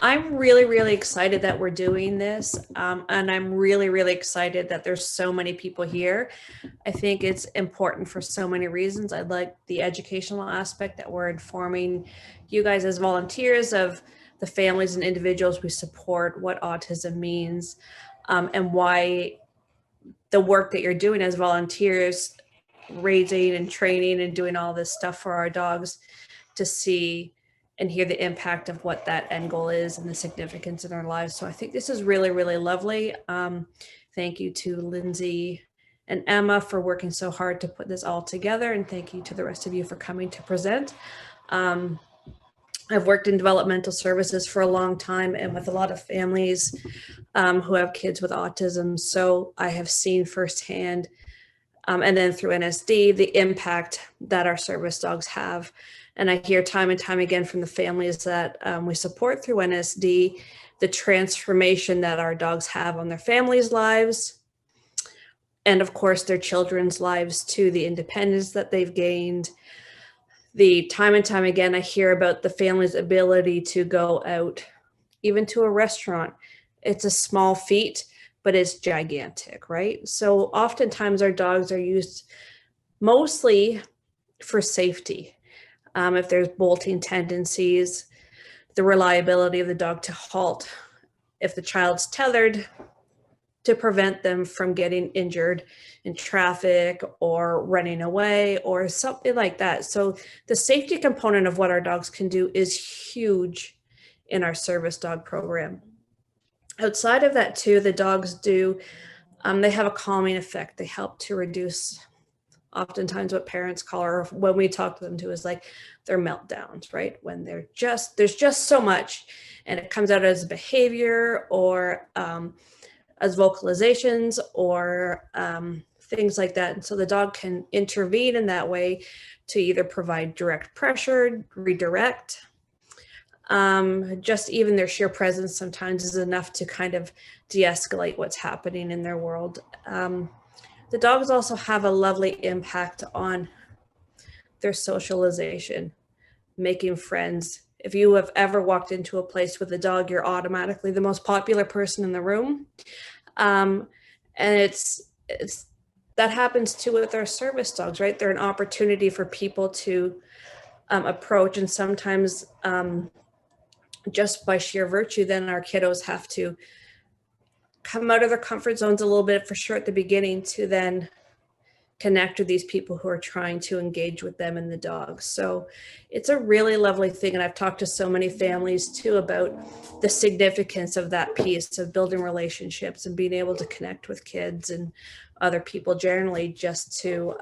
I'm really, really excited that we're doing this. And I'm really, really excited that there's so many people here. I think it's important for so many reasons. I like the educational aspect that we're informing you guys as volunteers of the families and individuals we support, what autism means, and why the work that you're doing as volunteers, raising and training and doing all this stuff for our dogs, to see and hear the impact of what that end goal is and the significance in our lives. So I think this is really, really lovely. Thank you to Lindsay and Emma for working so hard to put this all together. And thank you to the rest of you for coming to present. I've worked in developmental services for a long time and with a lot of families who have kids with autism. So I have seen firsthand, and then through NSD, the impact that our service dogs have. And I hear time and time again from the families that we support through NSD, the transformation that our dogs have on their families' lives, and of course their children's lives too, the independence that they've gained. The time and time again, I hear about the family's ability to go out, even to a restaurant. It's a small feat, but it's gigantic, right? So oftentimes our dogs are used mostly for safety. If there's bolting tendencies, the reliability of the dog to halt. If the child's tethered, to prevent them from getting injured in traffic or running away or something like that. So the safety component of what our dogs can do is huge in our service dog program. Outside of that too, the dogs do, they have a calming effect. They help to reduce oftentimes what parents call, or when we talk to them too, is like their meltdowns, right? When there's just so much and it comes out as behavior or as vocalizations or things like that. And so the dog can intervene in that way to either provide direct pressure, redirect. Just even their sheer presence sometimes is enough to kind of de-escalate what's happening in their world. The dogs also have a lovely impact on their socialization, making friends. If you have ever walked into a place with a dog, you're automatically the most popular person in the room. And it's that happens too with our service dogs, right? They're an opportunity for people to approach, and sometimes just by sheer virtue, then our kiddos have to come out of their comfort zones a little bit for sure at the beginning to then connect with these people who are trying to engage with them and the dogs. So it's a really lovely thing. And I've talked to so many families too about the significance of that piece of building relationships and being able to connect with kids and other people generally, just to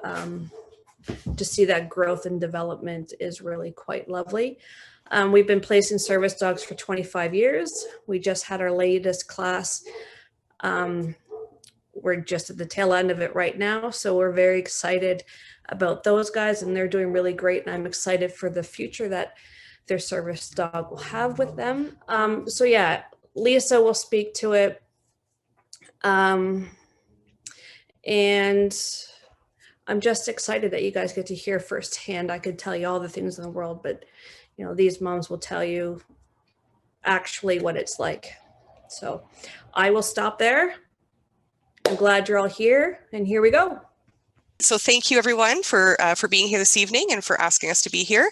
see that growth and development is really quite lovely. We've been placing service dogs for 25 years. We just had our latest class. We're just at the tail end of it right now. So we're very excited about those guys, and they're doing really great. And I'm excited for the future that their service dog will have with them. So yeah, Lisa will speak to it. And I'm just excited that you guys get to hear firsthand. I could tell you all the things in the world, but you know, these moms will tell you actually what it's like. So I will stop there. I'm glad you're all here, and here we go. So thank you everyone for being here this evening and for asking us to be here.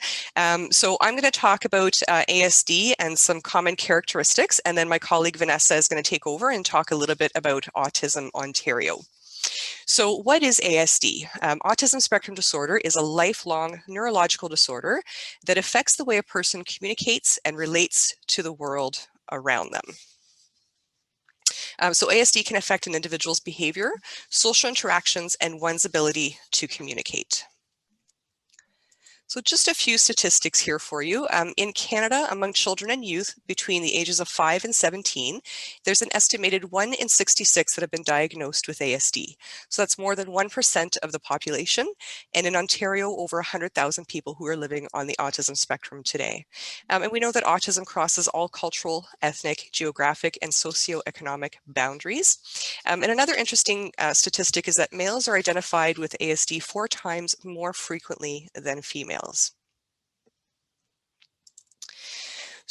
So I'm going to talk about ASD and some common characteristics, and then my colleague Vanessa is going to take over and talk a little bit about Autism Ontario. So what is ASD? Autism spectrum disorder is a lifelong neurological disorder that affects the way a person communicates and relates to the world around them. So ASD can affect an individual's behavior, social interactions, and one's ability to communicate. So just a few statistics here for you. In Canada, among children and youth between the ages of 5 and 17, there's an estimated 1 in 66 that have been diagnosed with ASD. So that's more than 1% of the population. And in Ontario, over 100,000 people who are living on the autism spectrum today. And we know that autism crosses all cultural, ethnic, geographic, and socioeconomic boundaries. And another interesting statistic is that males are identified with ASD 4 times more frequently than females.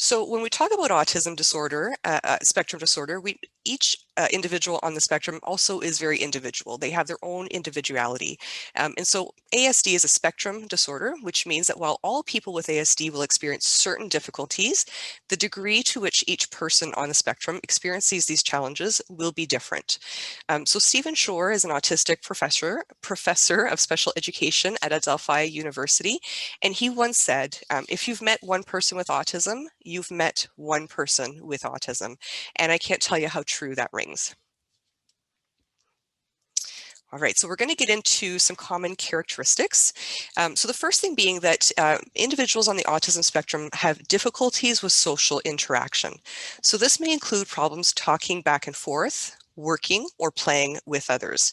So when we talk about autism disorder, spectrum disorder, each individual on the spectrum also is very individual. They have their own individuality. And so ASD is a spectrum disorder, which means that while all people with ASD will experience certain difficulties, the degree to which each person on the spectrum experiences these challenges will be different. So Stephen Shore is an autistic professor of special education at Adelphi University, and he once said, if you've met one person with autism, you've met one person with autism. And I can't tell you how true that rings. All right, so we're going to get into some common characteristics. So the first thing being that individuals on the autism spectrum have difficulties with social interaction. So this may include problems talking back and forth, working, or playing with others.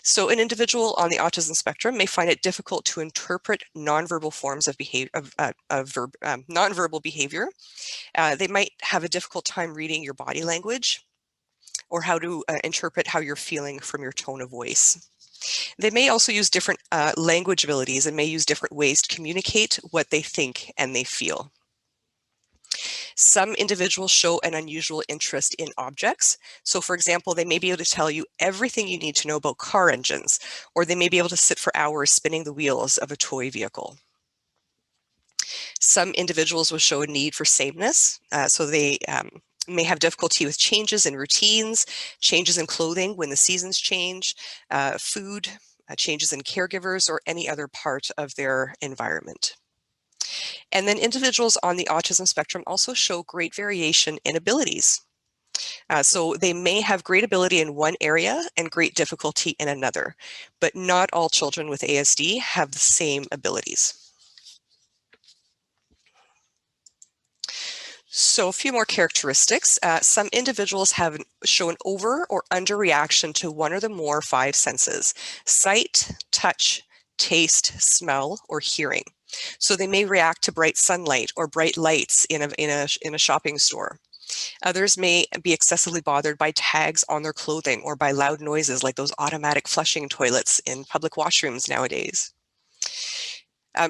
So an individual on the autism spectrum may find it difficult to interpret nonverbal forms of behavior, nonverbal behavior. They might have a difficult time reading your body language, or how to interpret how you're feeling from your tone of voice. They may also use different language abilities and may use different ways to communicate what they think and they feel. Some individuals show an unusual interest in objects. So for example, they may be able to tell you everything you need to know about car engines, or they may be able to sit for hours spinning the wheels of a toy vehicle. Some individuals will show a need for sameness. So they may have difficulty with changes in routines, changes in clothing when the seasons change, food, changes in caregivers, or any other part of their environment. And then individuals on the autism spectrum also show great variation in abilities. So they may have great ability in one area and great difficulty in another, but not all children with ASD have the same abilities. So a few more characteristics. Some individuals show an over or under reaction to one or the more 5 senses: sight, touch, taste, smell, or hearing. So they may react to bright sunlight or bright lights in a shopping store. Others may be excessively bothered by tags on their clothing or by loud noises like those automatic flushing toilets in public washrooms nowadays.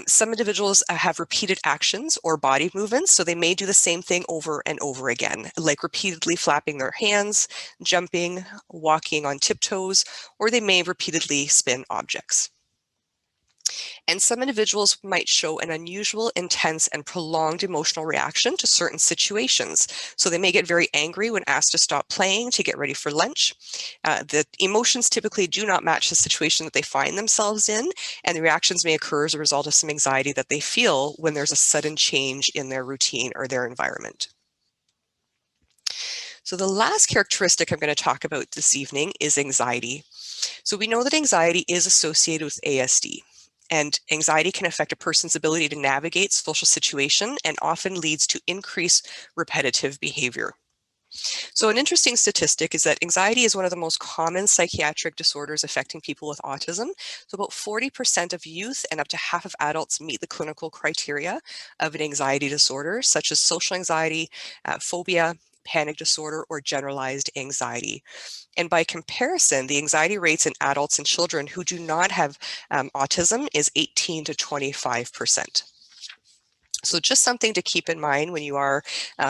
Some individuals have repeated actions or body movements, so they may do the same thing over and over again, like repeatedly flapping their hands, jumping, walking on tiptoes, or they may repeatedly spin objects. And some individuals might show an unusual, intense, and prolonged emotional reaction to certain situations. So they may get very angry when asked to stop playing to get ready for lunch. The emotions typically do not match the situation that they find themselves in, and the reactions may occur as a result of some anxiety that they feel when there's a sudden change in their routine or their environment. So the last characteristic I'm going to talk about this evening is anxiety. So we know that anxiety is associated with ASD. And anxiety can affect a person's ability to navigate social situation and often leads to increased repetitive behavior. So an interesting statistic is that anxiety is one of the most common psychiatric disorders affecting people with autism. So about 40% of youth and up to half of adults meet the clinical criteria of an anxiety disorder, such as social anxiety, phobia, panic disorder, or generalized anxiety. And by comparison, the anxiety rates in adults and children who do not have autism is 18 to 25%. So just something to keep in mind when you are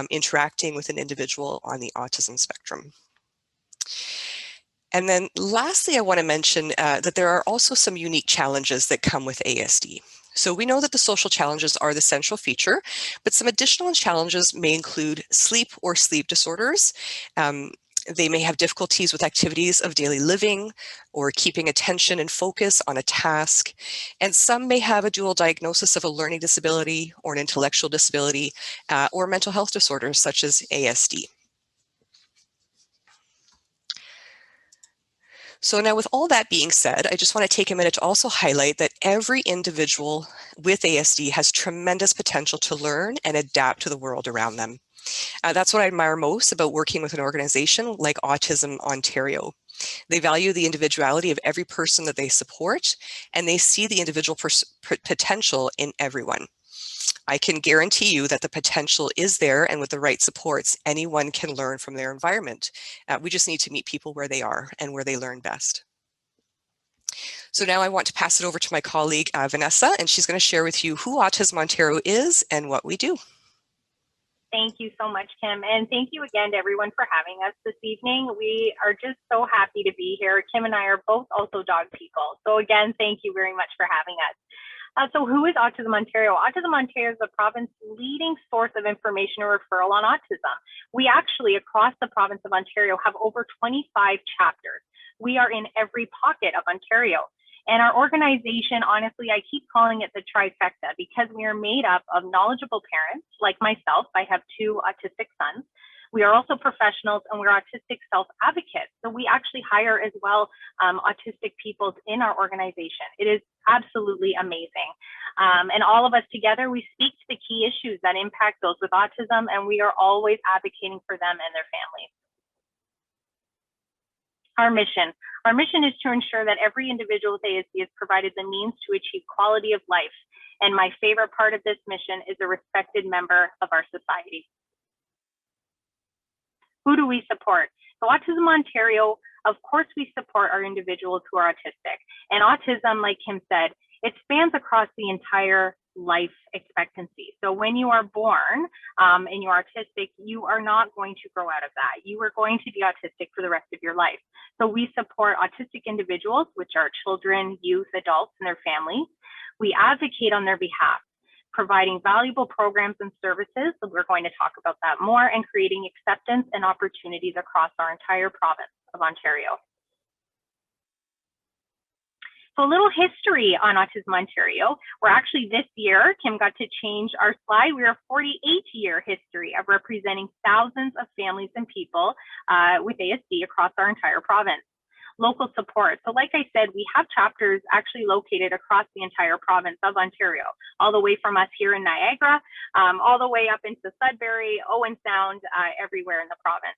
interacting with an individual on the autism spectrum. And then lastly, I want to mention that there are also some unique challenges that come with ASD. So we know that the social challenges are the central feature, but some additional challenges may include sleep or sleep disorders. They may have difficulties with activities of daily living or keeping attention and focus on a task. And some may have a dual diagnosis of a learning disability or an intellectual disability or mental health disorders such as ASD. So now with all that being said, I just want to take a minute to also highlight that every individual with ASD has tremendous potential to learn and adapt to the world around them. That's what I admire most about working with an organization like Autism Ontario. They value the individuality of every person that they support, and they see the individual potential in everyone. I can guarantee you that the potential is there, and with the right supports, anyone can learn from their environment. We just need to meet people where they are and where they learn best. So now I want to pass it over to my colleague, Vanessa, and she's going to share with you who Autism Ontario is and what we do. Thank you so much, Kim. And thank you again to everyone for having us this evening. We are just so happy to be here. Kim and I are both also dog people. So again, thank you very much for having us. So who is Autism Ontario? Autism Ontario is the province's leading source of information and referral on autism. We actually, across the province of Ontario, have over 25 chapters. We are in every pocket of Ontario. And our organization, honestly, I keep calling it the trifecta because we are made up of knowledgeable parents like myself. I have 2 autistic sons. We are also professionals and we're autistic self-advocates. So we actually hire as well autistic people in our organization. It is absolutely amazing. And all of us together, we speak to the key issues that impact those with autism, and we are always advocating for them and their families. Our mission is to ensure that every individual with ASD is provided the means to achieve quality of life. And my favorite part of this mission is a respected member of our society. Who do we support? So Autism Ontario, of course, we support our individuals who are autistic. And autism, like Kim said, it spans across the entire life expectancy. So when you are born and you're autistic, you are not going to grow out of that. You are going to be autistic for the rest of your life. So we support autistic individuals, which are children, youth, adults, and their families. We advocate on their behalf, providing valuable programs and services. So we're going to talk about that more, and creating acceptance and opportunities across our entire province of Ontario. So a little history on Autism Ontario. We're actually this year, Kim got to change our slide. We're a 48-year history of representing thousands of families and people with ASD across our entire province. Local support. So like I said, we have chapters actually located across the entire province of Ontario, all the way from us here in Niagara, all the way up into Sudbury, Owen Sound, everywhere in the province.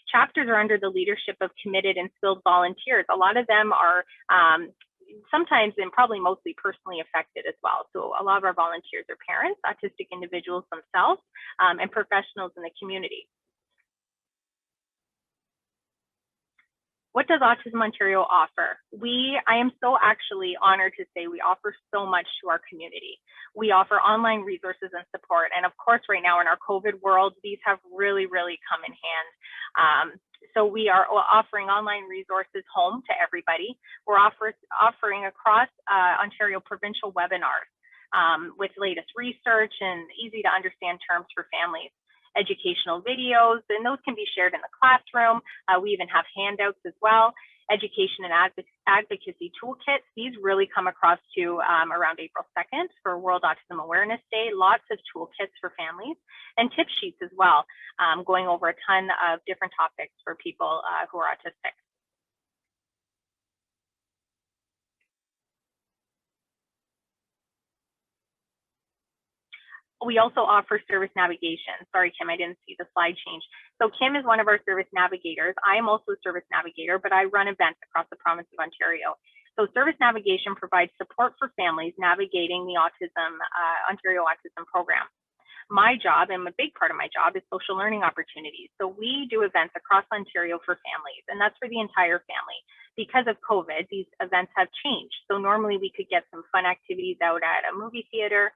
Chapters are under the leadership of committed and skilled volunteers. A lot of them are sometimes and probably mostly personally affected as well. So a lot of our volunteers are parents, autistic individuals themselves, and professionals in the community. What does Autism Ontario offer? I am so actually honored to say we offer so much to our community. We offer online resources and support. And of course, right now in our COVID world, these have really, really come in hand. So we are offering online resources home to everybody. We're offering across Ontario provincial webinars with latest research and easy to understand terms for families. Educational videos, and those can be shared in the classroom. We even have handouts as well. Education and advocacy toolkits. These really come across to around April 2nd for World Autism Awareness Day. Lots of toolkits for families and tip sheets as well, going over a ton of different topics for people who are autistic. We also offer service navigation. Sorry, Kim, I didn't see the slide change. So Kim is one of our service navigators. I am also a service navigator, but I run events across the province of Ontario. So service navigation provides support for families navigating the Ontario Autism Program. My job, and a big part of my job, is social learning opportunities. So we do events across Ontario for families, and that's for the entire family. Because of COVID, these events have changed. So normally we could get some fun activities out at a movie theater.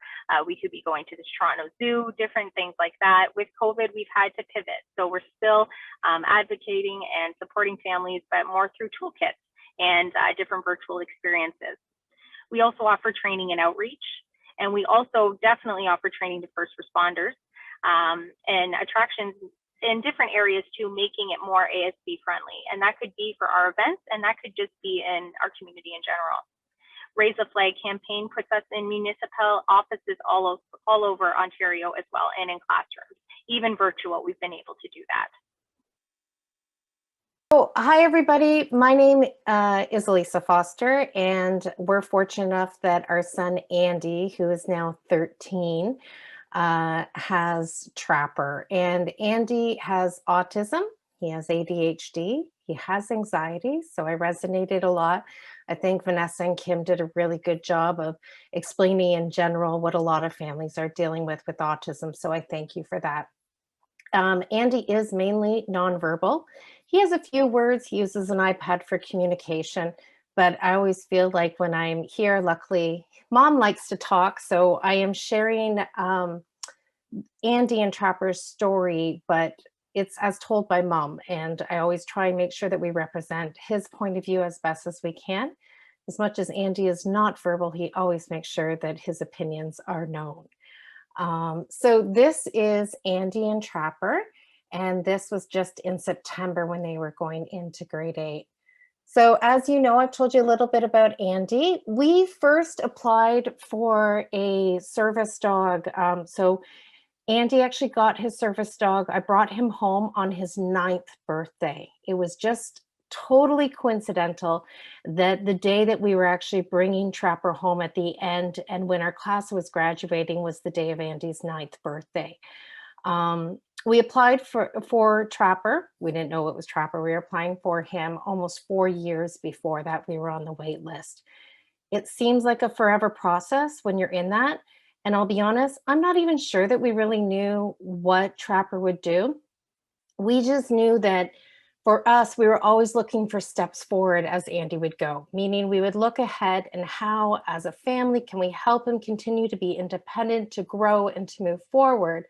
We could be going to the Toronto Zoo, different things like that. With COVID, we've had to pivot. So we're still advocating and supporting families, but more through toolkits and different virtual experiences. We also offer training and outreach. And we also definitely offer training to first responders and attractions in different areas too, making it more ASD friendly. And that could be for our events, and that could just be in our community in general. Raise a Flag campaign puts us in municipal offices all over Ontario as well, and in classrooms, even virtual, we've been able to do that. Oh, hi, everybody. My name is Elisa Foster, and we're fortunate enough that our son, Andy, who is now 13, has Trapper. And Andy has autism. He has ADHD. He has anxiety. So I resonated a lot. I think Vanessa and Kim did a really good job of explaining in general what a lot of families are dealing with autism. So I thank you for that. Andy is mainly nonverbal. He has a few words. He uses an iPad for communication, but I always feel like when I'm here, luckily, Mom likes to talk, so I am sharing Andy and Trapper's story, but it's as told by Mom. And I always try and make sure that we represent his point of view as best as we can. As much as Andy is not verbal, he always makes sure that his opinions are known. So this is Andy and Trapper, and this was just in September when they were going into grade 8. So as you know, I've told you a little bit about Andy. We first applied for a service dog. So Andy actually got his service dog. I brought him home on his 9th birthday. It was just totally coincidental that the day that we were actually bringing Trapper home at the end and when our class was graduating was the day of Andy's 9th birthday. We applied for Trapper. We didn't know it was Trapper. We were applying for him almost 4 years before that. We were on the wait list. It seems like a forever process when you're in that. And I'll be honest, I'm not even sure that we really knew what Trapper would do. We just knew that for us, we were always looking for steps forward as Andy would go, meaning we would look ahead and how, as a family, can we help him continue to be independent, to grow, and to move forward?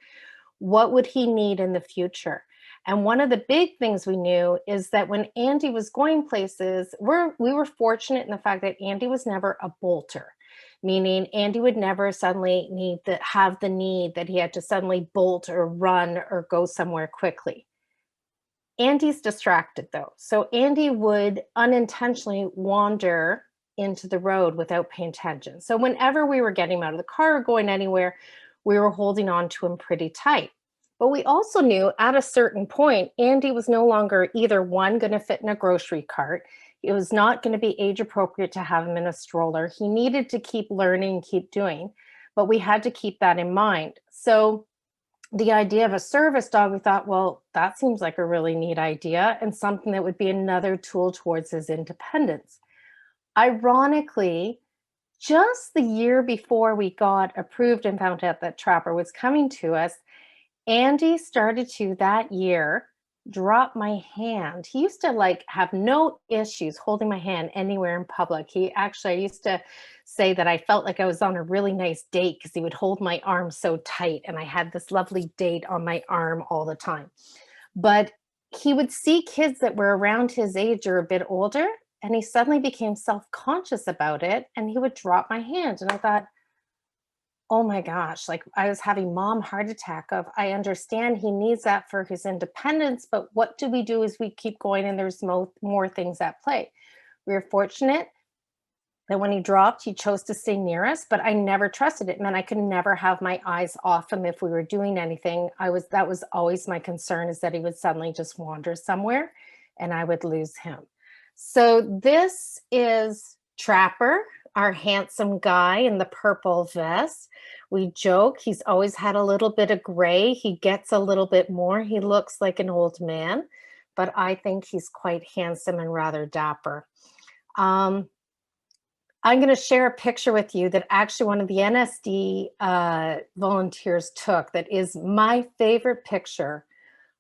What would he need in the future? And one of the big things we knew is that when Andy was going places, we were fortunate in the fact that Andy was never a bolter, meaning Andy would never suddenly have the need that he had to suddenly bolt or run or go somewhere quickly. Andy's distracted though. So Andy would unintentionally wander into the road without paying attention. So whenever we were getting him out of the car or going anywhere, we were holding on to him pretty tight. But we also knew at a certain point, Andy was no longer either one, going to fit in a grocery cart. It was not going to be age appropriate to have him in a stroller. He needed to keep learning, keep doing, but we had to keep that in mind. So the idea of a service dog, we thought, well, that seems like a really neat idea and something that would be another tool towards his independence. Ironically, just the year before we got approved and found out that Trapper was coming to us, Andy started to that year drop my hand. He used to have no issues holding my hand anywhere in public. I used to say that I felt like I was on a really nice date because he would hold my arm so tight and I had this lovely date on my arm all the time. But he would see kids that were around his age or a bit older, and he suddenly became self-conscious about it and he would drop my hand. And I thought, oh my gosh, I was having mom heart attack of, I understand he needs that for his independence, but what do we do as we keep going and there's more things at play? We were fortunate that when he dropped, he chose to stay near us, but I never trusted it. It meant I could never have my eyes off him if we were doing anything. That was always my concern, is that he would suddenly just wander somewhere and I would lose him. So this is Trapper, our handsome guy in the purple vest. We joke, he's always had a little bit of gray. He gets a little bit more. He looks like an old man, but I think he's quite handsome and rather dapper. I'm going to share a picture with you that actually one of the NSD volunteers took that is my favorite picture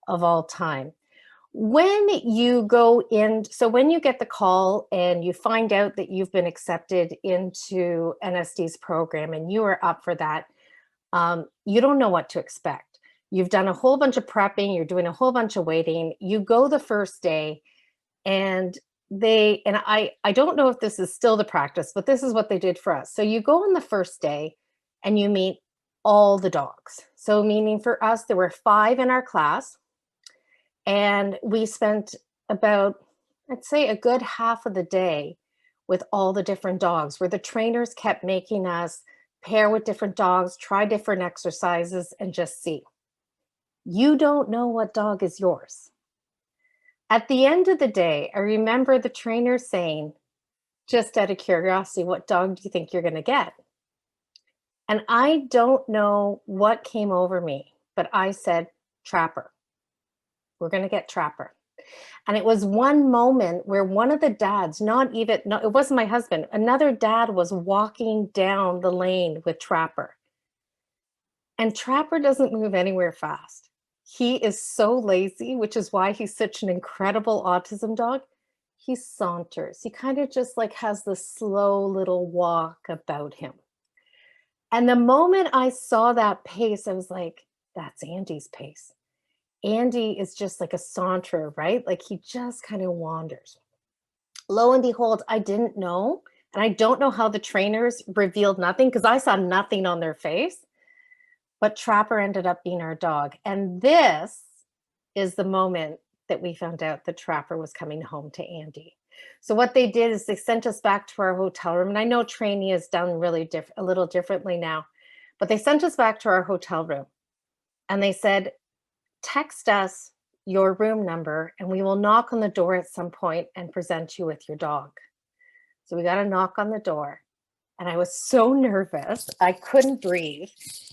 of all time. When you go in, so when you get the call and you find out that you've been accepted into NSD's program and you are up for that, you don't know what to expect. You've done a whole bunch of prepping, you're doing a whole bunch of waiting. You go the first day and I don't know if this is still the practice, but this is what they did for us. So you go on the first day and you meet all the dogs. So meaning for us, there were 5 in our class. And we spent about, I'd say, a good half of the day with all the different dogs, where the trainers kept making us pair with different dogs, try different exercises, and just see. You don't know what dog is yours. At the end of the day, I remember the trainer saying, just out of curiosity, what dog do you think you're going to get? And I don't know what came over me, but I said, Trapper. We're going to get Trapper. And it was one moment where one of the dads, it wasn't my husband, another dad was walking down the lane with Trapper. And Trapper doesn't move anywhere fast. He is so lazy, which is why he's such an incredible autism dog. He saunters. He kind of just has this slow little walk about him. And the moment I saw that pace, I was like, That's Andy's pace. Andy is just like a saunterer, right? Like he just kind of wanders. Lo and behold, I didn't know. And I don't know how the trainers revealed nothing because I saw nothing on their face. But Trapper ended up being our dog. And this is the moment that we found out that Trapper was coming home to Andy. So what they did is they sent us back to our hotel room. And I know trainee is done really a little differently now, but they sent us back to our hotel room and they said, text us your room number and we will knock on the door at some point and present you with your dog. So we got a knock on the door and I was so nervous. I couldn't breathe.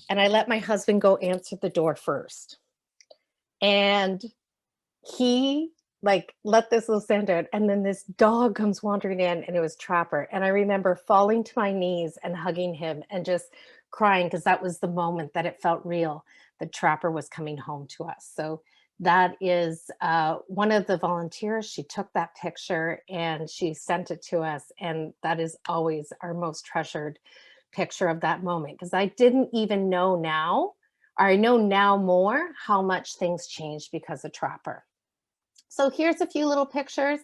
And I let my husband go answer the door first. And he like let this little sound out. And then this dog comes wandering in and it was Trapper. And I remember falling to my knees and hugging him and just crying because that was the moment that it felt real that Trapper was coming home to us. So that is one of the volunteers. She took that picture and she sent it to us. And that is always our most treasured picture of that moment because I didn't even know now, or I know now more how much things changed because of Trapper. So here's a few little pictures.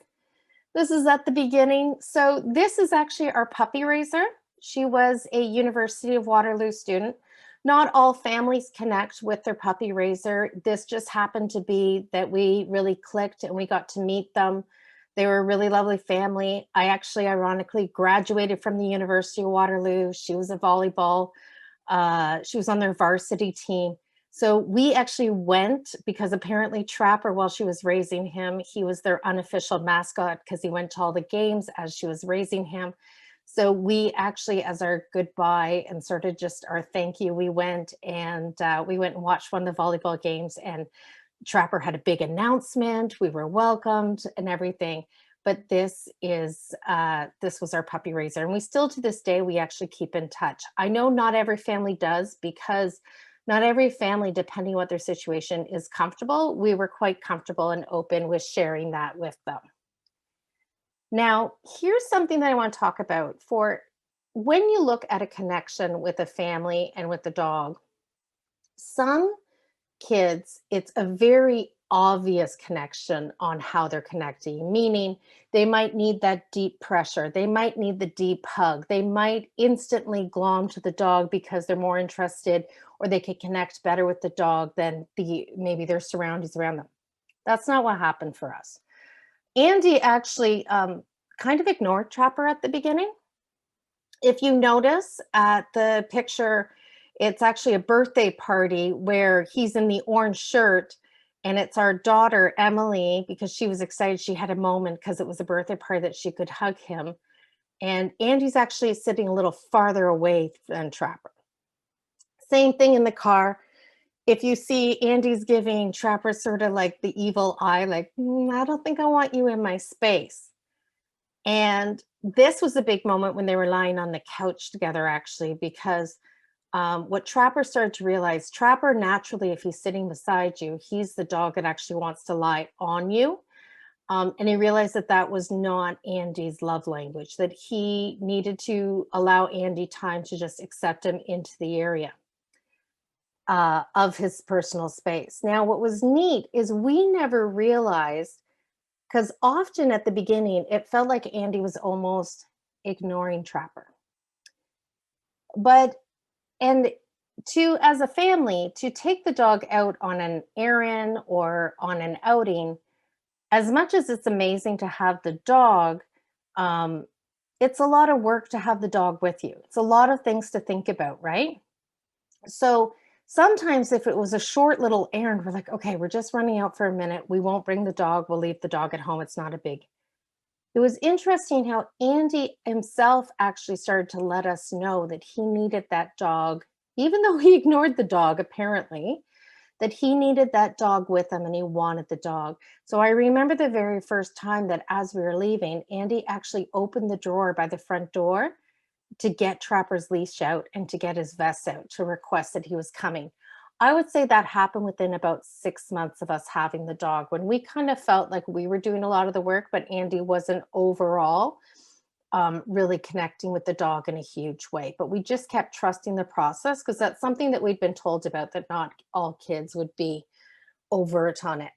This is at the beginning. So this is actually our puppy raiser. She was a University of Waterloo student. Not all families connect with their puppy raiser. This just happened to be that we really clicked and we got to meet them. They were a really lovely family. I actually, ironically, graduated from the University of Waterloo. She was a volleyball. She was on their varsity team. So we actually went because apparently Trapper, while she was raising him, he was their unofficial mascot because he went to all the games as she was raising him. So we actually, as our goodbye and sort of just our thank you, we went and watched one of the volleyball games and Trapper had a big announcement. We were welcomed and everything. But this was our puppy raiser. And we still to this day, we actually keep in touch. I know not every family does because not every family, depending what their situation is comfortable. We were quite comfortable and open with sharing that with them. Now, here's something that I want to talk about for when you look at a connection with a family and with the dog. Some kids, it's a very obvious connection on how they're connecting, meaning they might need that deep pressure. They might need the deep hug. They might instantly glom to the dog because they're more interested or they can connect better with the dog than maybe their surroundings around them. That's not what happened for us. Andy actually kind of ignored Trapper at the beginning. If you notice at the picture, it's actually a birthday party where he's in the orange shirt and it's our daughter, Emily, because she was excited. She had a moment because it was a birthday party that she could hug him. And Andy's actually sitting a little farther away than Trapper. Same thing in the car. If you see Andy's giving Trapper sort of like the evil eye, like, I don't think I want you in my space. And this was a big moment when they were lying on the couch together, actually, because what Trapper started to realize, Trapper naturally, if he's sitting beside you, he's the dog that actually wants to lie on you. And he realized that that was not Andy's love language, that he needed to allow Andy time to just accept him into the area of his personal space. Now, what was neat is we never realized, because often at the beginning, it felt like Andy was almost ignoring Trapper. And as a family, to take the dog out on an errand or on an outing, as much as it's amazing to have the dog, it's a lot of work to have the dog with you. It's a lot of things to think about, right? So sometimes if it was a short little errand, we're like, okay, we're just running out for a minute. We won't bring the dog. We'll leave the dog at home. It's not a big. It was interesting how Andy himself actually started to let us know that he needed that dog, even though he ignored the dog, apparently, that he needed that dog with him and he wanted the dog. So I remember the very first time that as we were leaving, Andy actually opened the drawer by the front door to get Trapper's leash out and to get his vest out to request that he was coming. I would say that happened within about 6 months of us having the dog, when we kind of felt like we were doing a lot of the work, but Andy wasn't overall really connecting with the dog in a huge way. But we just kept trusting the process because that's something that we'd been told about, that not all kids would be overt on it.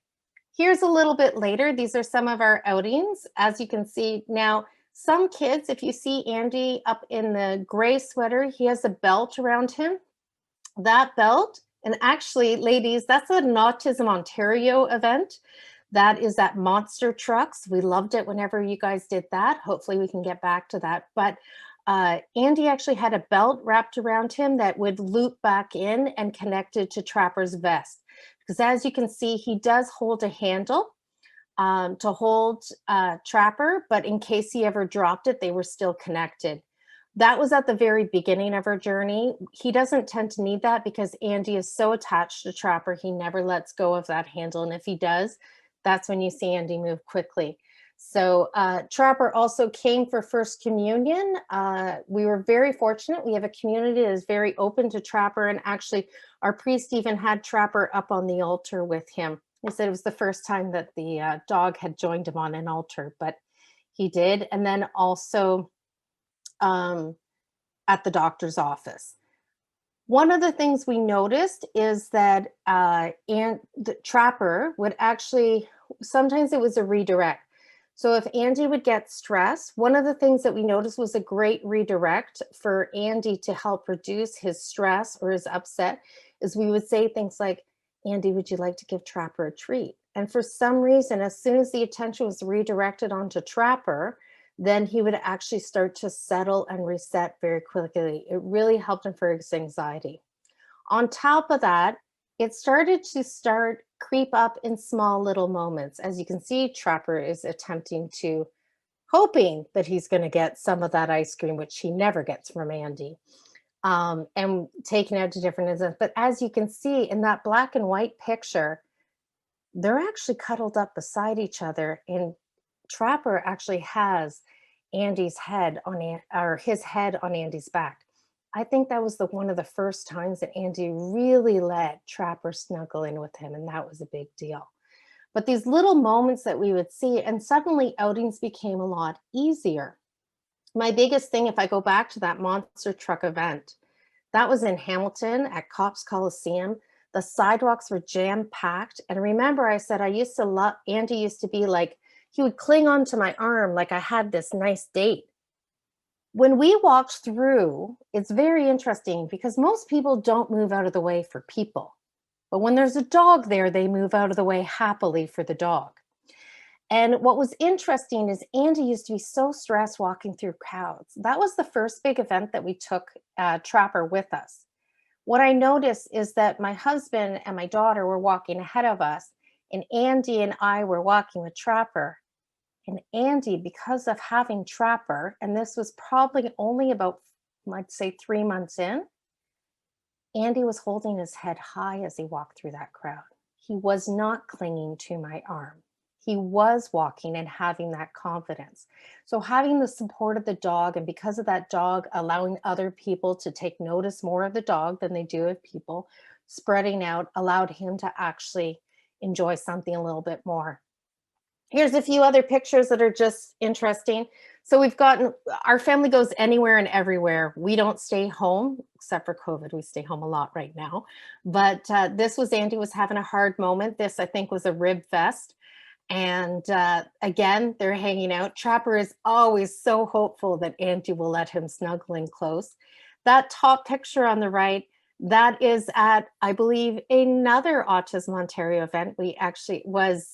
Here's a little bit later. These are some of our outings. As you can see now, some kids, if you see Andy up in the gray sweater, he has a belt around him. That belt, and actually, ladies, that's an Autism Ontario event. That is at Monster Trucks. We loved it whenever you guys did that. Hopefully we can get back to that. But Andy actually had a belt wrapped around him that would loop back in and connected to Trapper's vest. Because as you can see, he does hold a handle to hold Trapper, but in case he ever dropped it, they were still connected. That was at the very beginning of our journey. He doesn't tend to need that because Andy is so attached to Trapper, he never lets go of that handle. And if he does, that's when you see Andy move quickly. So Trapper also came for First Communion. We were very fortunate. We have a community that is very open to Trapper, and actually our priest even had Trapper up on the altar with him. He said it was the first time that the dog had joined him on an altar, but he did. And then also at the doctor's office. One of the things we noticed is that the Trapper would actually, sometimes it was a redirect. So if Andy would get stressed, one of the things that we noticed was a great redirect for Andy to help reduce his stress or his upset is we would say things like, Andy, would you like to give Trapper a treat? And for some reason, as soon as the attention was redirected onto Trapper, then he would actually start to settle and reset very quickly. It really helped him for his anxiety. On top of that, it started to creep up in small little moments. As you can see, Trapper is hoping that he's going to get some of that ice cream, which he never gets from Andy, and taken out to different events. But as you can see in that black and white picture, they're actually cuddled up beside each other, and Trapper actually has Andy's head his head on Andy's back. I think that was one of the first times that Andy really let Trapper snuggle in with him, and that was a big deal. But these little moments that we would see, and suddenly outings became a lot easier. My biggest thing, if I go back to that monster truck event, that was in Hamilton at Cops Coliseum. The sidewalks were jam-packed. And remember, I said Andy used to be like, he would cling onto my arm like I had this nice date. When we walked through, it's very interesting because most people don't move out of the way for people. But when there's a dog there, they move out of the way happily for the dog. And what was interesting is Andy used to be so stressed walking through crowds. That was the first big event that we took Trapper with us. What I noticed is that my husband and my daughter were walking ahead of us, and Andy and I were walking with Trapper. And Andy, because of having Trapper, and this was probably only about, I'd say 3 months in, Andy was holding his head high as he walked through that crowd. He was not clinging to my arm. He was walking and having that confidence. So having the support of the dog, and because of that dog allowing other people to take notice more of the dog than they do of people, spreading out, allowed him to actually enjoy something a little bit more. Here's a few other pictures that are just interesting. So our family goes anywhere and everywhere. We don't stay home, except for COVID. We stay home a lot right now. But this was Andy was having a hard moment. This, I think, was a rib fest. And again, they're hanging out. Trapper is always so hopeful that Andy will let him snuggle in close. That top picture on the right, that is at, I believe, another Autism Ontario event. We actually was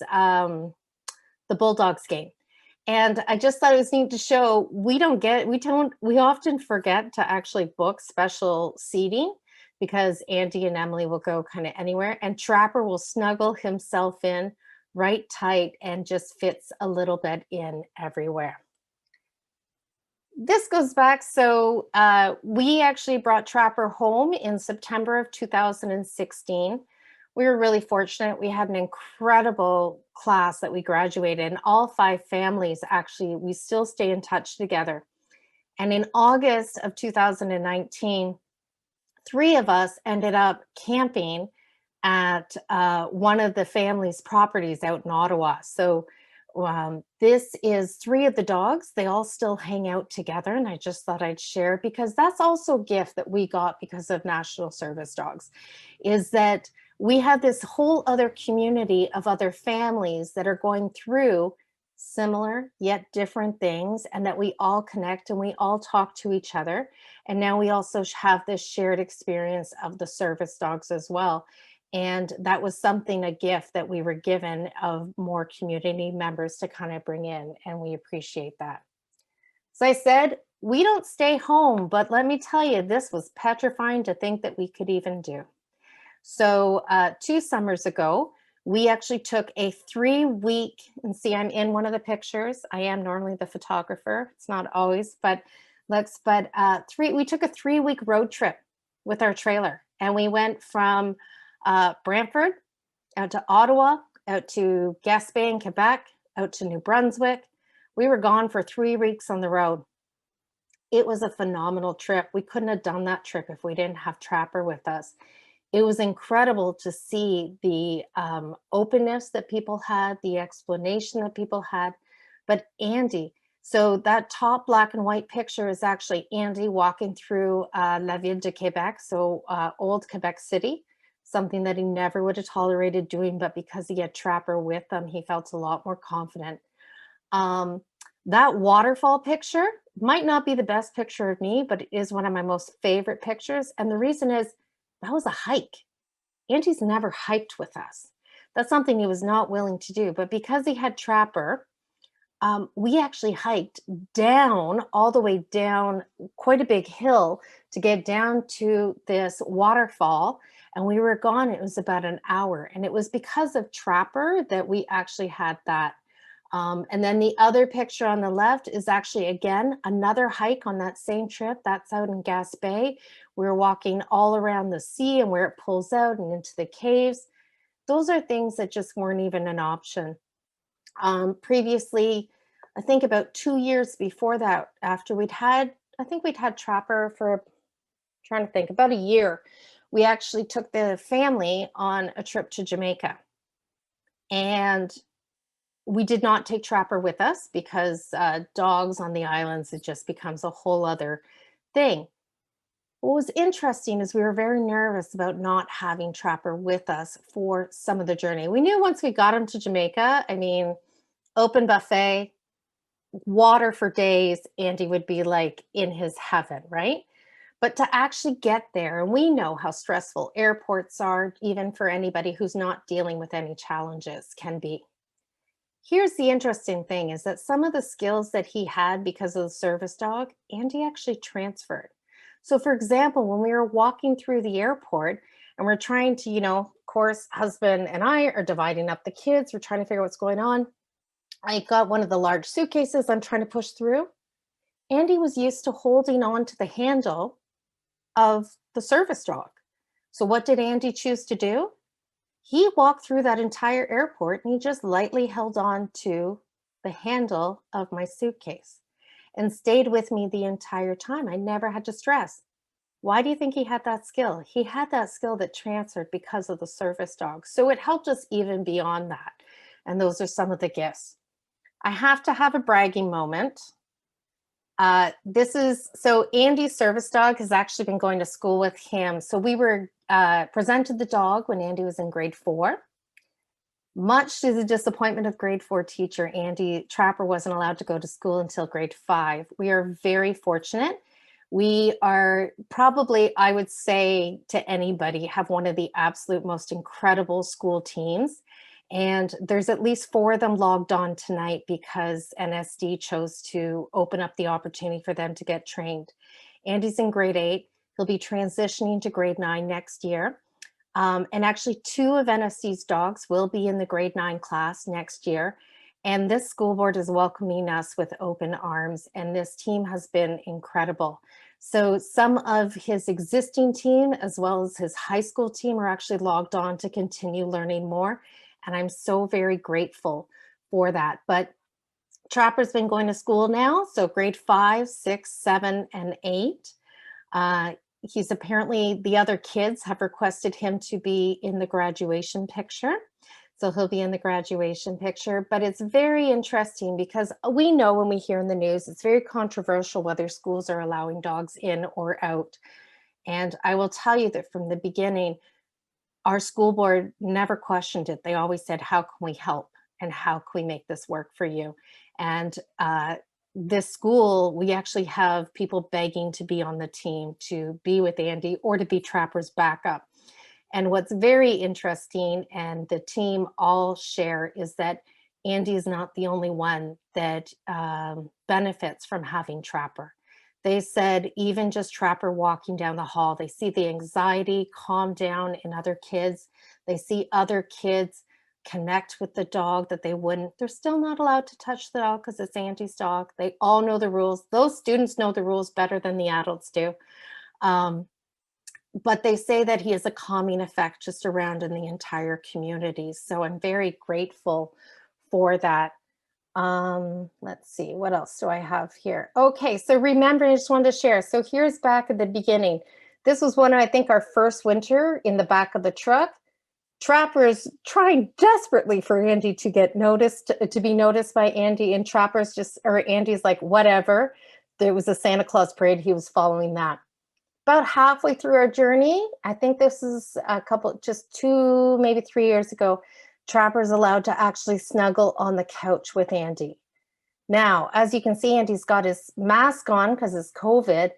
the Bulldogs game. And I just thought it was neat to show we often forget to actually book special seating because Andy and Emily will go kind of anywhere, and Trapper will snuggle himself in right tight and just fits a little bit in everywhere. This goes back, so we actually brought Trapper home in September of 2016. We were really fortunate. We had an incredible class that we graduated, and all 5 families, actually, we still stay in touch together. And in August of 2019, 3 of us ended up camping at one of the family's properties out in Ottawa. So This is 3 of the dogs. They all still hang out together, and I just thought I'd share because that's also a gift that we got because of National Service Dogs, is that we have this whole other community of other families that are going through similar yet different things, and that we all connect and we all talk to each other. And now we also have this shared experience of the service dogs as well. And that was something, a gift that we were given of more community members to kind of bring in, and we appreciate that. So I said, we don't stay home, but let me tell you, this was petrifying to think that we could even do. So 2 summers ago, we actually took a 3-week, and see, I'm in one of the pictures. I am normally the photographer. It's not always, but we took a 3-week road trip with our trailer, and we went from Brantford out to Ottawa, out to Gaspé, Quebec, out to New Brunswick. We were gone for 3 weeks on the road. It was a phenomenal trip. We couldn't have done that trip if we didn't have Trapper with us. It was incredible to see the openness that people had, the explanation that people had. But Andy, so that top black and white picture is actually Andy walking through La Ville de Quebec, so old Quebec City, something that he never would have tolerated doing, but because he had Trapper with him, he felt a lot more confident. That waterfall picture might not be the best picture of me, but it is one of my most favorite pictures. And the reason is that was a hike. Andy's never hiked with us. That's something he was not willing to do. But because he had Trapper, we actually hiked down, all the way down quite a big hill to get down to this waterfall. And we were gone, it was about an hour. And it was because of Trapper that we actually had that. And then the other picture on the left is actually, again, another hike on that same trip. That's out in Gaspé. We were walking all around the sea and where it pulls out and into the caves. Those are things that just weren't even an option. Previously, I think about 2 years before that, after we'd had Trapper for, trying to think, about a year, we actually took the family on a trip to Jamaica. And we did not take Trapper with us because dogs on the islands, it just becomes a whole other thing. What was interesting is we were very nervous about not having Trapper with us for some of the journey. We knew once we got him to Jamaica, I mean, open buffet, water for days, Andy would be like in his heaven, right? But to actually get there, and we know how stressful airports are, even for anybody who's not dealing with any challenges, can be. Here's the interesting thing is that some of the skills that he had because of the service dog, Andy actually transferred. So for example, when we were walking through the airport and we're trying to, of course, husband and I are dividing up the kids. We're trying to figure out what's going on. I got one of the large suitcases I'm trying to push through. Andy was used to holding on to the handle of the service dog. So what did Andy choose to do? He walked through that entire airport and he just lightly held on to the handle of my suitcase and stayed with me the entire time. I never had to stress. Why do you think he had that skill? He had that skill that transferred because of the service dog. So it helped us even beyond that. And those are some of the gifts. I have to have a bragging moment. So Andy's service dog has actually been going to school with him. So we were presented the dog when Andy was in grade 4. Much to the disappointment of grade 4 teacher, Andy Trapper wasn't allowed to go to school until grade 5. We are very fortunate. We are probably, I would say to anybody, have one of the absolute most incredible school teams. And there's at least 4 of them logged on tonight because NSD chose to open up the opportunity for them to get trained. Andy's in grade 8. He'll be transitioning to grade 9 next year. And actually 2 of NSD's dogs will be in the grade 9 class next year. And this school board is welcoming us with open arms. And this team has been incredible. So some of his existing team, as well as his high school team, are actually logged on to continue learning more. And I'm so very grateful for that. But Trapper's been going to school now, so grade 5, 6, 7, and 8. He's apparently, the other kids have requested him to be in the graduation picture. So he'll be in the graduation picture. But it's very interesting because we know when we hear in the news, it's very controversial whether schools are allowing dogs in or out. And I will tell you that from the beginning, our school board never questioned it. They always said, how can we help? And how can we make this work for you? And this school, we actually have people begging to be on the team, to be with Andy or to be Trapper's backup. And what's very interesting, and the team all share, is that Andy is not the only one that benefits from having Trapper. They said even just Trapper walking down the hall, they see the anxiety calm down in other kids. They see other kids connect with the dog that they wouldn't. They're still not allowed to touch the dog because it's Andy's dog. They all know the rules. Those students know the rules better than the adults do. But they say that he has a calming effect just around in the entire community. So I'm very grateful for that. Let's see, what else do I have here? Okay, so remember, I just wanted to share. So here's back at the beginning. This was one of, I think, our first winter in the back of the truck. Trapper's trying desperately for Andy to get noticed, to be noticed by Andy, and Andy's like, whatever. There was a Santa Claus parade, he was following that. About halfway through our journey, I think this is just 2, maybe 3 years ago, Trapper's allowed to actually snuggle on the couch with Andy. Now, as you can see, Andy's got his mask on because it's COVID,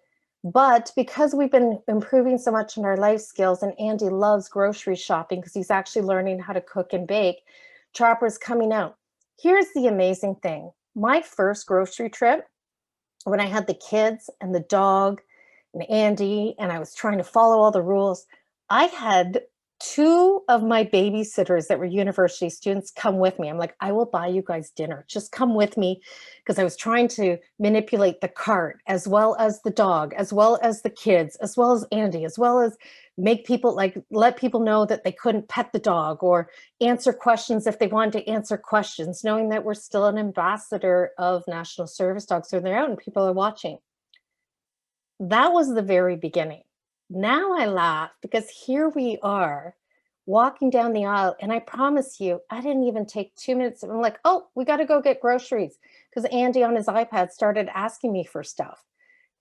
but because we've been improving so much in our life skills, and Andy loves grocery shopping because he's actually learning how to cook and bake, Trapper's coming out. Here's the amazing thing. My first grocery trip, when I had the kids and the dog and Andy, and I was trying to follow all the rules, I had 2 of my babysitters that were university students come with me. I'm like, I will buy you guys dinner. Just come with me, because I was trying to manipulate the cart as well as the dog, as well as the kids, as well as Andy, as well as make people let people know that they couldn't pet the dog or answer questions if they wanted to answer questions, knowing that we're still an ambassador of National Service Dogs. So they're out and people are watching. That was the very beginning. Now I laugh because here we are walking down the aisle, and I promise you, I didn't even take 2 minutes. I'm like, oh, we got to go get groceries, because Andy on his iPad started asking me for stuff.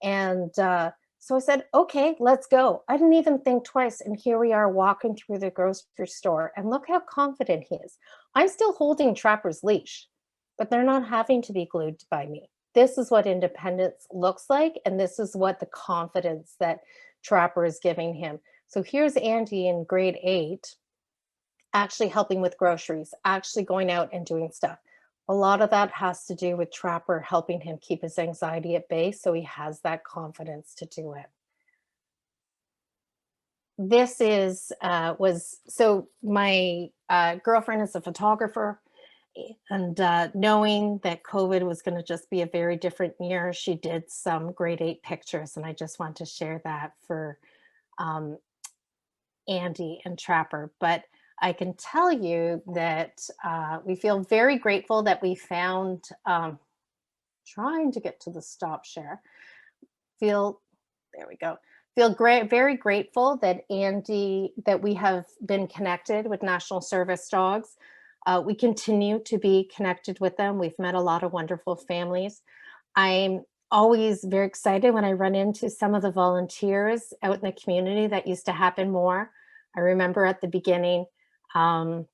And so I said, okay, let's go. I didn't even think twice. And here we are walking through the grocery store, and look how confident he is. I'm still holding Trapper's leash, but they're not having to be glued by me. This is what independence looks like, and this is what the confidence that Trapper is giving him. So here's Andy in grade 8, actually helping with groceries, actually going out and doing stuff. A lot of that has to do with Trapper helping him keep his anxiety at bay, so he has that confidence to do it. This is, so my girlfriend is a photographer, and knowing that COVID was going to just be a very different year, she did some grade 8 pictures, and I just want to share that for Andy and Trapper. But I can tell you that we feel very grateful that we found, trying to get to the stop share, there we go. Feel very grateful that that we have been connected with National Service Dogs. We continue to be connected with them. We've met a lot of wonderful families. I'm always very excited when I run into some of the volunteers out in the community. That used to happen more. I remember at the beginning, I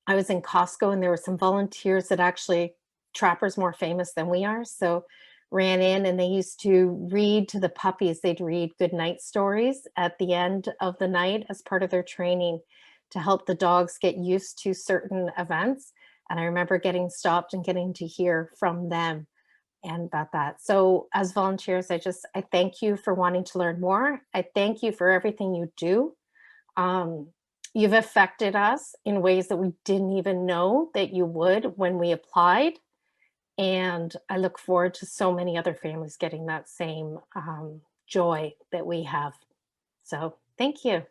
was in Costco, and there were some volunteers that actually, Trapper's more famous than we are, so ran in, and they used to read to the puppies. They'd read goodnight stories at the end of the night as part of their training to help the dogs get used to certain events. And I remember getting stopped and getting to hear from them and about that. So as volunteers, I thank you for wanting to learn more. I thank you for everything you do. You've affected us in ways that we didn't even know that you would when we applied. And I look forward to so many other families getting that same joy that we have. So thank you.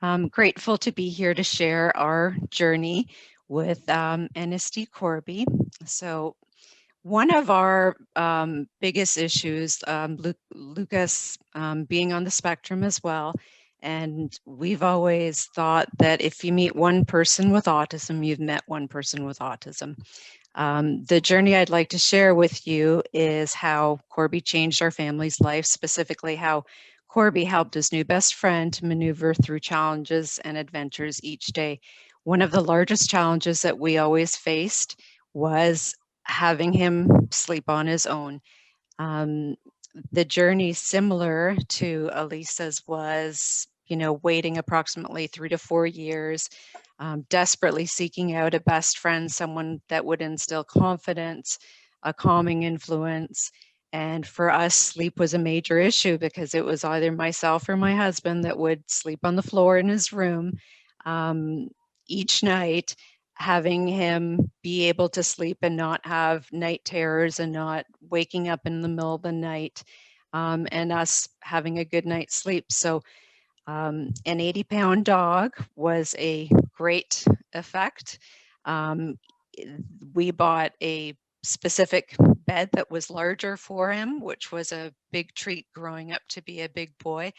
I'm grateful to be here to share our journey with NSD Corby. So one of our biggest issues, Lucas being on the spectrum as well, And we've always thought that if you meet one person with autism, you've met one person with autism. The journey I'd like to share with you is how Corby changed our family's life, specifically how Corby helped his new best friend to maneuver through challenges and adventures each day. One of the largest challenges that we always faced was having him sleep on his own. The journey, similar to Elisa's, was, waiting approximately 3 to 4 years, desperately seeking out a best friend, someone that would instill confidence, a calming influence. And for us, sleep was a major issue because it was either myself or my husband that would sleep on the floor in his room each night, having him be able to sleep and not have night terrors and not waking up in the middle of the night, and us having a good night's sleep. So an 80-pound dog was a great effect. We bought a specific bed that was larger for him, which was a big treat growing up to be a big boy.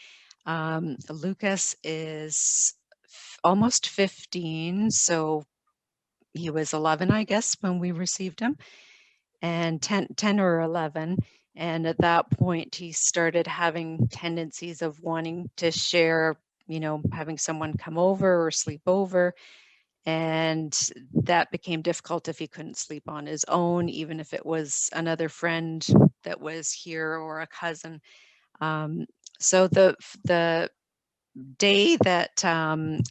Lucas is almost 15, so he was 11, I guess, when we received him, and 10 or 11. And at that point, he started having tendencies of wanting to share, having someone come over or sleep over. And that became difficult if he couldn't sleep on his own, even if it was another friend that was here or a cousin. So the day that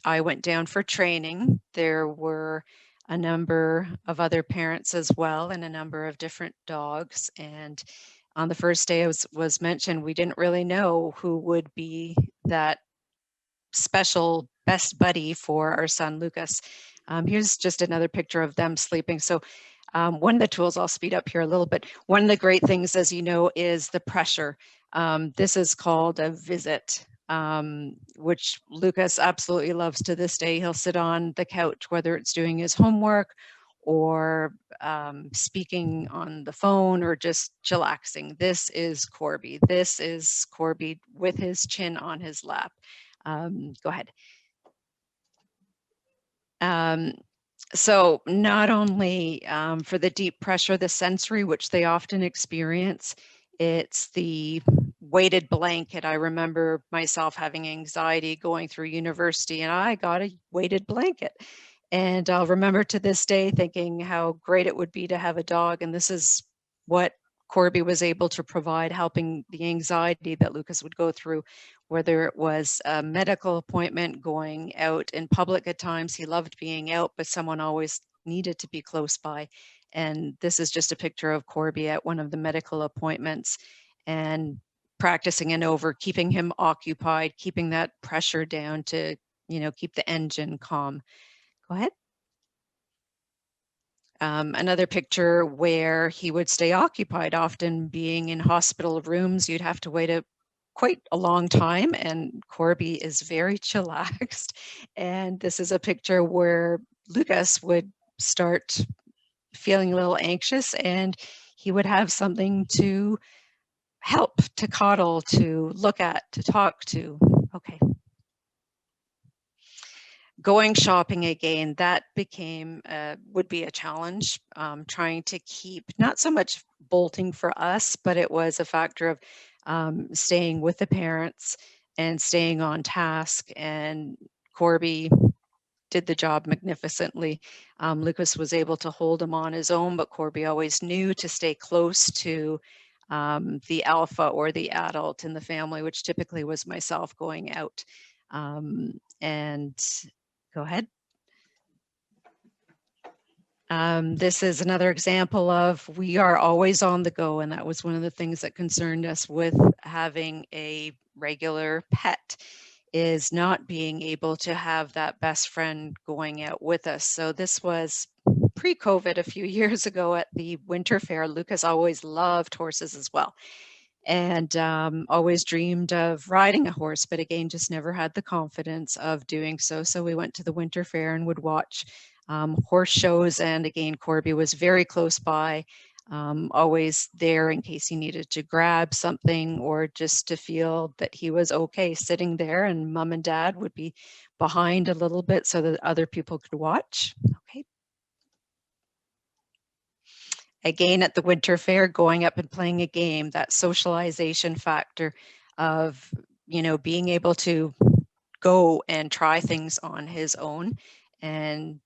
I went down for training, there were a number of other parents as well and a number of different dogs. And on the first day, it was mentioned, we didn't really know who would be that special best buddy for our son, Lucas. Here's just another picture of them sleeping. So one of the tools, I'll speed up here a little bit. One of the great things, as you know, is the pressure. This is called a visit, which Lucas absolutely loves to this day. He'll sit on the couch, whether it's doing his homework or speaking on the phone or just chillaxing. This is Corby. This is Corby with his chin on his lap. Go ahead. So not only for the deep pressure, the sensory, which they often experience, it's the weighted blanket. I remember myself having anxiety going through university, and I got a weighted blanket. And I'll remember to this day thinking how great it would be to have a dog. And this is what Corby was able to provide, helping the anxiety that Lucas would go through, whether it was a medical appointment, going out in public at times. He loved being out, but someone always needed to be close by. And this is just a picture of Corby at one of the medical appointments and practicing and over, keeping him occupied, keeping that pressure down to, keep the engine calm. Go ahead. Another picture where he would stay occupied, often being in hospital rooms. You'd have to wait quite a long time, and Corby is very chillaxed. And this is a picture where Lucas would start feeling a little anxious, and he would have something to help, to coddle, to look at, to talk to. Okay. Going shopping again, that became, would be a challenge, trying to keep, not so much bolting for us, but it was a factor of staying with the parents and staying on task. And Corby did the job magnificently. Lucas was able to hold him on his own, but Corby always knew to stay close to the alpha or the adult in the family, which typically was myself going out. And go ahead. This is another example of we are always on the go, and that was one of the things that concerned us with having a regular pet, is not being able to have that best friend going out with us. So this was pre-COVID a few years ago at the winter fair. Lucas always loved horses as well, and always dreamed of riding a horse, but again, just never had the confidence of doing so. So we went to the winter fair and would watch horse shows. And again, Corby was very close by, always there in case he needed to grab something or just to feel that he was okay sitting there, and mom and dad would be behind a little bit so that other people could watch. Okay. Again, at the winter fair, going up and playing a game, that socialization factor of, being able to go and try things on his own, and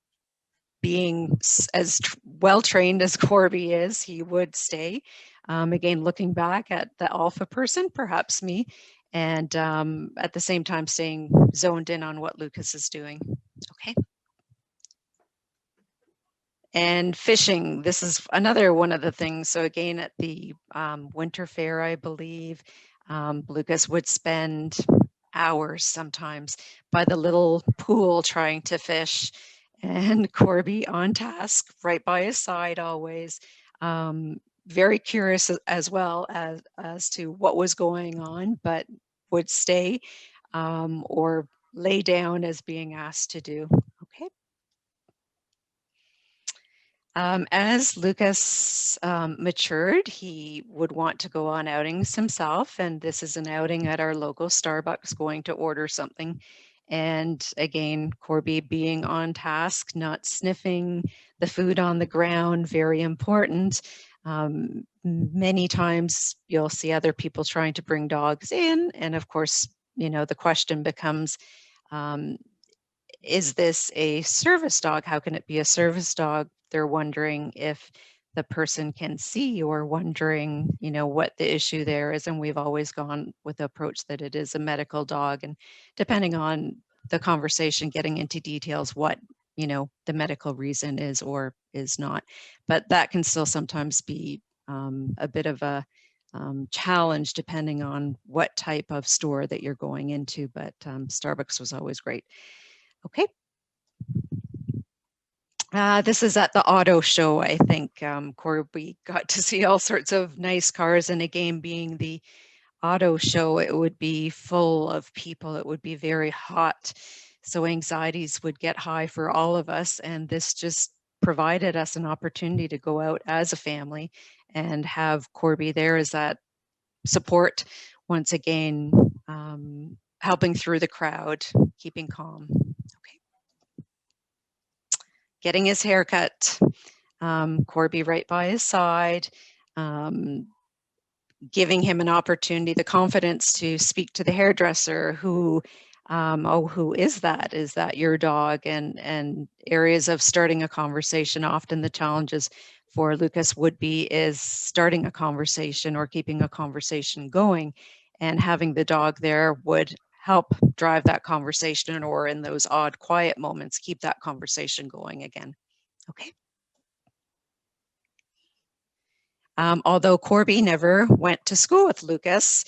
being as well trained as Corby is, he would stay. Again, looking back at the alpha person, perhaps me, and at the same time staying zoned in on what Lucas is doing. Okay. And fishing, this is another one of the things. So again, at the winter fair, I believe, Lucas would spend hours sometimes by the little pool trying to fish, and Corby on task, right by his side always. Very curious as well as to what was going on, but would stay or lay down as being asked to do. Okay. As Lucas matured, he would want to go on outings himself, and this is an outing at our local Starbucks, going to order something. And again, Corby being on task, not sniffing the food on the ground, very important. Many times you'll see other people trying to bring dogs in, and of course, the question becomes, is this a service dog? How can it be a service dog? They're wondering if the person can see, or wondering, what the issue there is. And we've always gone with the approach that it is a medical dog. And depending on the conversation, getting into details, what, the medical reason is or is not. But that can still sometimes be a bit of a challenge depending on what type of store that you're going into. But Starbucks was always great. Okay. This is at the auto show, I think. Corby got to see all sorts of nice cars, and again, being the auto show, it would be full of people. It would be very hot. So anxieties would get high for all of us. And this just provided us an opportunity to go out as a family and have Corby there as that support, once again, helping through the crowd, keeping calm. Getting his hair cut, Corby right by his side, giving him an opportunity, the confidence to speak to the hairdresser who, who is that? Is that your dog? And areas of starting a conversation. Often the challenges for Lucas would be is starting a conversation or keeping a conversation going, and having the dog there would help drive that conversation, or in those odd quiet moments, keep that conversation going again. Okay. Although Corby never went to school with Lucas,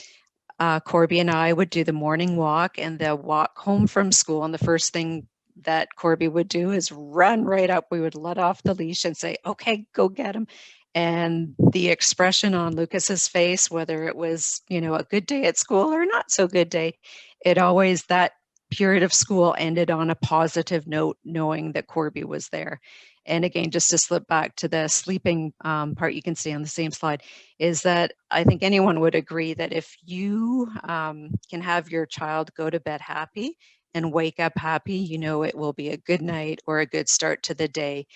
Corby and I would do the morning walk and the walk home from school. And the first thing that Corby would do is run right up. We would let off the leash and say, okay, go get him. And the expression on Lucas's face, whether it was, a good day at school or not so good day, it always, that period of school ended on a positive note, knowing that Corby was there. And again, just to slip back to the sleeping part, you can see on the same slide, is that I think anyone would agree that if you can have your child go to bed happy and wake up happy, it will be a good night or a good start to the day.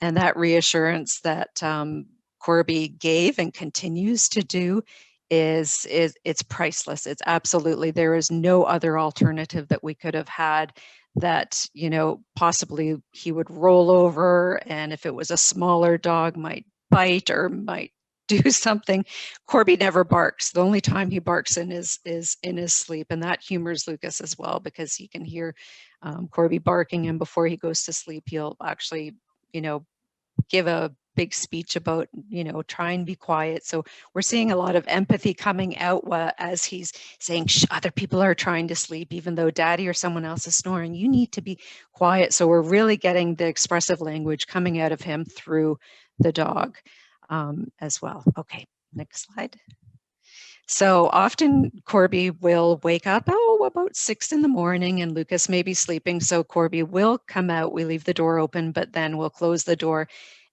And that reassurance that Corby gave and continues to do is it's priceless. It's absolutely, there is no other alternative that we could have had, that possibly he would roll over, and if it was a smaller dog, might bite or might do something. Corby never barks. The only time he barks is in his sleep, and that humors Lucas as well, because he can hear Corby barking, and before he goes to sleep, he'll actually give a big speech about, try and be quiet. So we're seeing a lot of empathy coming out as he's saying, shh, other people are trying to sleep, even though daddy or someone else is snoring, you need to be quiet. So we're really getting the expressive language coming out of him through the dog as well. Okay, next slide. So often Corby will wake up, about 6 in the morning, and Lucas may be sleeping. So Corby will come out, we leave the door open, but then we'll close the door,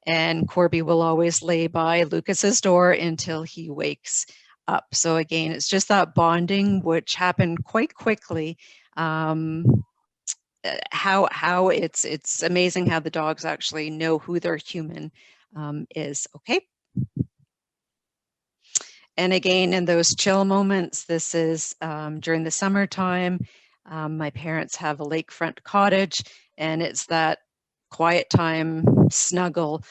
and Corby will always lay by Lucas's door until he wakes up. So again, it's just that bonding, which happened quite quickly. How it's amazing how the dogs actually know who their human is. Okay. And again, in those chill moments, this is during the summertime. My parents have a lakefront cottage, and it's that quiet time snuggle.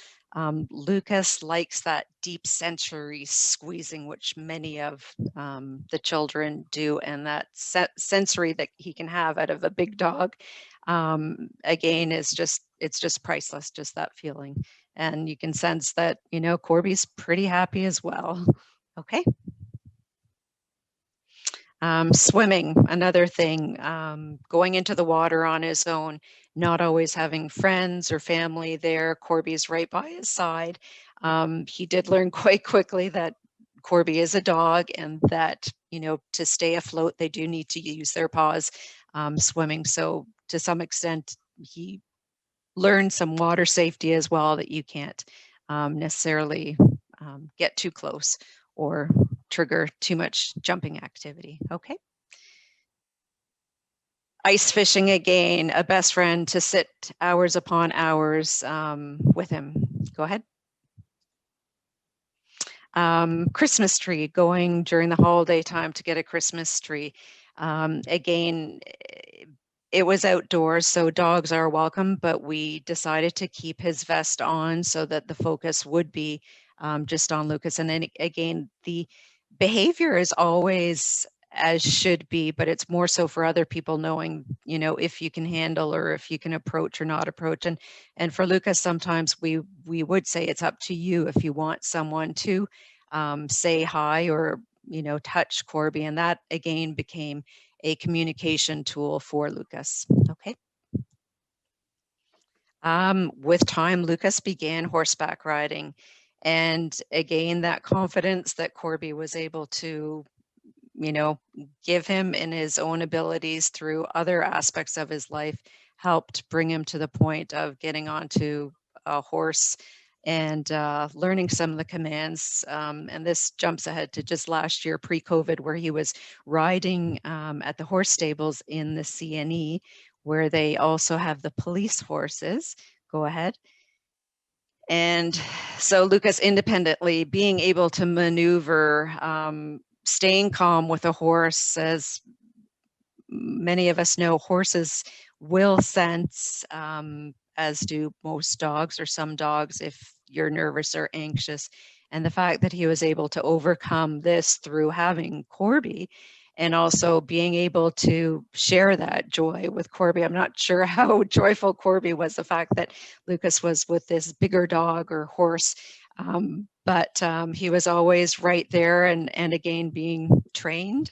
Lucas likes that deep sensory squeezing, which many of the children do, and that sensory that he can have out of a big dog, again, it's just priceless, just that feeling. And you can sense that, you know, Corby's pretty happy as well. Okay. Swimming, another thing, going into the water on his own, not always having friends or family there. Corby's right by his side. He did learn quite quickly that Corby is a dog, and that, you know, to stay afloat, they do need to use their paws swimming. So to some extent, he learned some water safety as well, that you can't necessarily get too close or trigger too much jumping activity. Okay. Ice fishing, again, a best friend to sit hours upon hours with him. Go ahead. Christmas tree, going during the holiday time to get a Christmas tree. Again, it was outdoors, so dogs are welcome, but we decided to keep his vest on so that the focus would be just on Lucas. And then again, the behavior is always as should be, but it's more so for other people knowing, you know, if you can handle or if you can approach or not approach. And for Lucas, sometimes we would say it's up to you if you want someone to say hi or, you know, touch Corby. And that again became a communication tool for Lucas. Okay. With time, Lucas began horseback riding. And again, that confidence that Corby was able to, you know, give him in his own abilities through other aspects of his life helped bring him to the point of getting onto a horse and learning some of the commands. And this jumps ahead to just last year, pre-COVID, where he was riding at the horse stables in the CNE, where they also have the police horses. Go ahead. And so Lucas independently being able to maneuver, staying calm with a horse, as many of us know, horses will sense, as do most dogs or some dogs, if you're nervous or anxious. And the fact that he was able to overcome this through having Corby and also being able to share that joy with Corby. I'm not sure how joyful Corby was, the fact that Lucas was with this bigger dog or horse, but he was always right there, and again, being trained.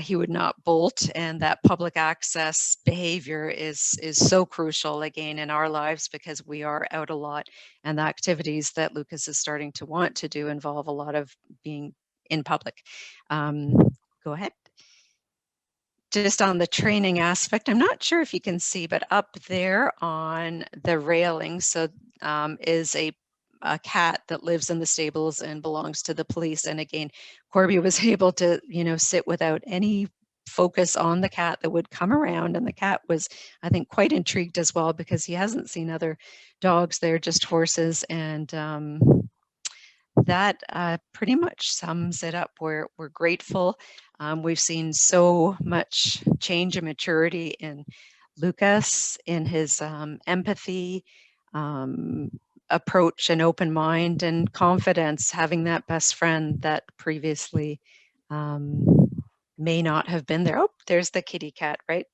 He would not bolt, and that public access behavior is so crucial again in our lives, because we are out a lot, and the activities that Lucas is starting to want to do involve a lot of being in public. Go ahead. Just on the training aspect, I'm not sure if you can see, but up there on the railing, so is a cat that lives in the stables and belongs to the police. And again, Corby was able to, you know, sit without any focus on the cat that would come around. And the cat was, I think, quite intrigued as well, because he hasn't seen other dogs there, just horses. And that pretty much sums it up. We're grateful. We've seen so much change and maturity in Lucas, in his empathy, approach, and open mind and confidence, having that best friend that previously may not have been there. Oh, there's the kitty cat, right?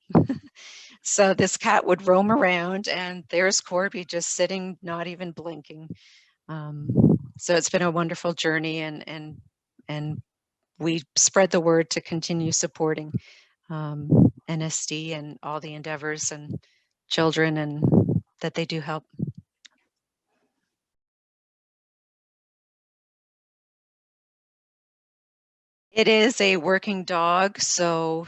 So this cat would roam around, and there's Corby just sitting, not even blinking. So it's been a wonderful journey, and we spread the word to continue supporting NSD and all the endeavors and children, and that they do help. It is a working dog, so,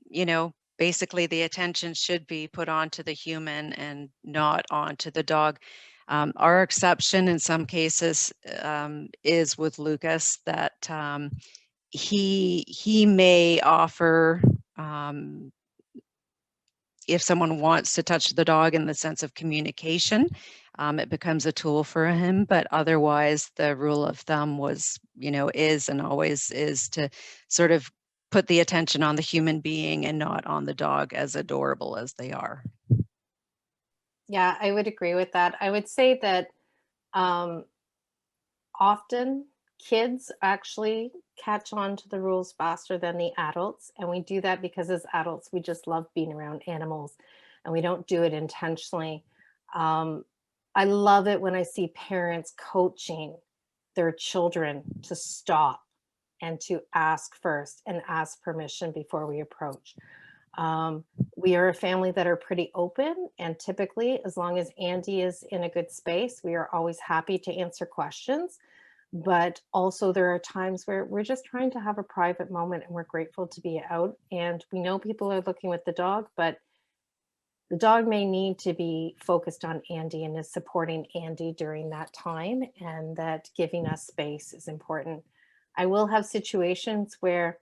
you know, basically the attention should be put onto the human and not onto the dog. Our exception in some cases is with Lucas, that he may offer, if someone wants to touch the dog in the sense of communication, it becomes a tool for him. But otherwise, the rule of thumb was, is and always is to sort of put the attention on the human being and not on the dog, as adorable as they are. Yeah, I would agree with that. I would say that often kids actually catch on to the rules faster than the adults. And we do that because as adults, we just love being around animals and we don't do it intentionally. I love it when I see parents coaching their children to stop and to ask first and ask permission before we approach. We are a family that are pretty open, and typically, as long as Andy is in a good space, we are always happy to answer questions. But also there are times where we're just trying to have a private moment and we're grateful to be out. And we know people are looking with the dog, but the dog may need to be focused on Andy and is supporting Andy during that time, and that giving us space is important. I will have situations where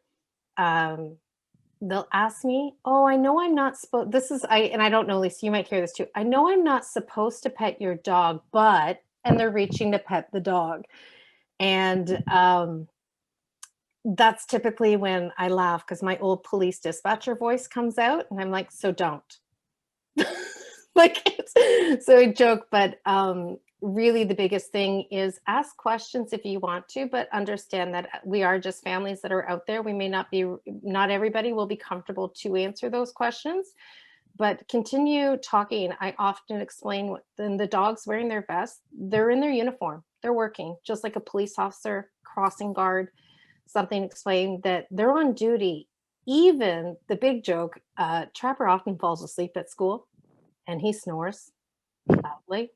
they'll ask me, oh, I know I'm not supposed, and I don't know, Lisa, you might hear this too. I know I'm not supposed to pet your dog, but, and they're reaching to pet the dog. And that's typically when I laugh because my old police dispatcher voice comes out and I'm like, so don't. So I joke, but really the biggest thing is ask questions if you want to, but understand that we are just families that are out there. We may not everybody will be comfortable to answer those questions, but continue talking. I often explain when the dog's wearing their vest, they're in their uniform, they're working, just like a police officer, crossing guard, something explained that they're on duty. Even the big joke, Trapper often falls asleep at school and he snores loudly.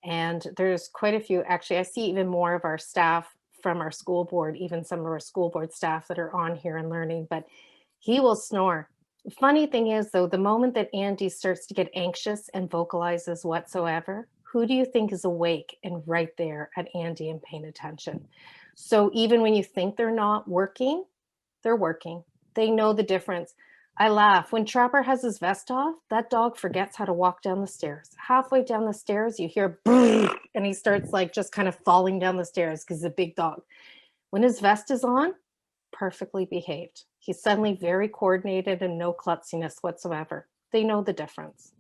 And there's quite a few, actually, I see even more of our staff from our school board, even some of our school board staff that are on here and learning, but he will snore. Funny thing is, though, the moment that Andy starts to get anxious and vocalizes whatsoever, who do you think is awake and right there at Andy and paying attention? So even when you think they're not working, they're working. They know the difference. I laugh. When Trapper has his vest off, that dog forgets how to walk down the stairs. Halfway down the stairs, you hear and he starts like just kind of falling down the stairs because he's a big dog. When his vest is on, perfectly behaved. He's suddenly very coordinated and no klutziness whatsoever. They know the difference.